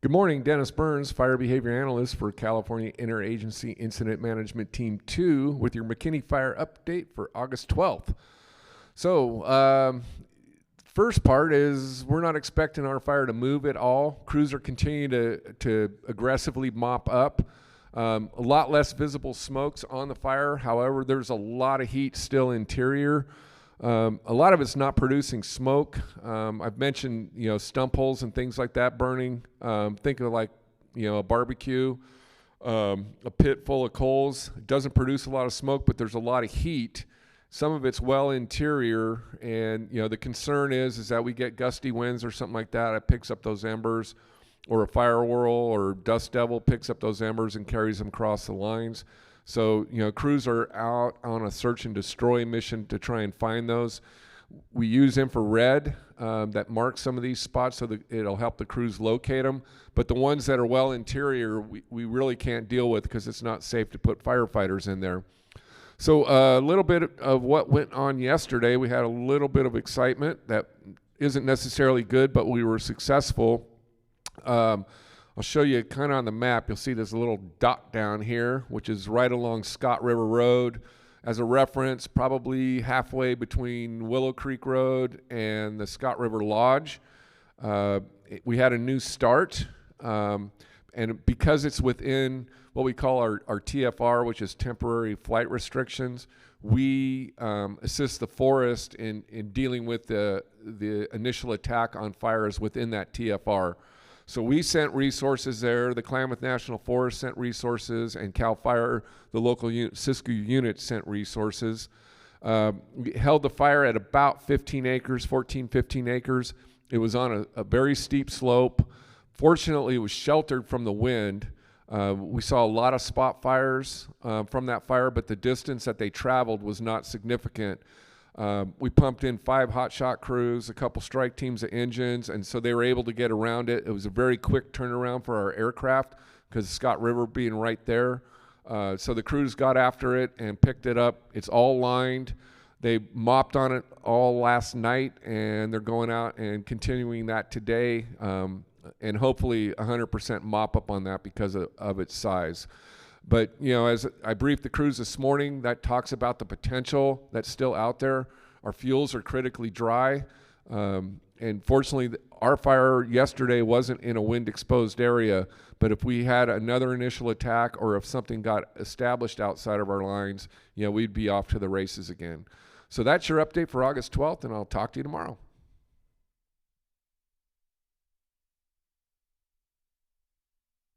Good morning, Dennis Burns, Fire Behavior Analyst for California Interagency Incident Management Team 2 with your McKinney Fire Update for August 12th. So, first part is we're not expecting our fire to move at all. Crews are continuing to aggressively mop up. A lot less visible smokes on the fire. However, there's a lot of heat still interior. A lot of it's not producing smoke. I've mentioned, stump holes and things like that burning. Think of like, a barbecue, a pit full of coals. It doesn't produce a lot of smoke, but there's a lot of heat. Some of it's well interior, and the concern is that we get gusty winds or something like that. It picks up those embers, or a fire whirl or dust devil picks up those embers and carries them across the lines. So, crews are out on a search and destroy mission to try and find those. We use infrared that marks some of these spots so that it'll help the crews locate them. But the ones that are well interior, we really can't deal with because it's not safe to put firefighters in there. So a little bit of what went on yesterday. We had a little bit of excitement that isn't necessarily good, but we were successful. I'll show you kind of on the map. You'll see this little dot down here, which is right along Scott River Road. As a reference, probably halfway between Willow Creek Road and the Scott River Lodge. We had a new start, and because it's within what we call our TFR, which is temporary flight restrictions, we assist the forest in dealing with the initial attack on fires within that TFR. So we sent resources there. The Klamath National Forest sent resources, and CAL FIRE, the local Siskiyou unit, sent resources. We held the fire at about 15 acres, 15 acres. It was on a very steep slope. Fortunately, it was sheltered from the wind. We saw a lot of spot fires from that fire, but the distance that they traveled was not significant. We pumped in 5 hotshot crews, a couple strike teams of engines, and so they were able to get around it. It was a very quick turnaround for our aircraft because Scott River being right there. So the crews got after it and picked it up. It's all lined. They mopped on it all last night, and they're going out and continuing that today, and hopefully 100% mop up on that because of its size. But, as I briefed the crews this morning, that talks about the potential that's still out there. Our fuels are critically dry. And fortunately, our fire yesterday wasn't in a wind-exposed area. But if we had another initial attack or if something got established outside of our lines, we'd be off to the races again. So that's your update for August 12th, and I'll talk to you tomorrow.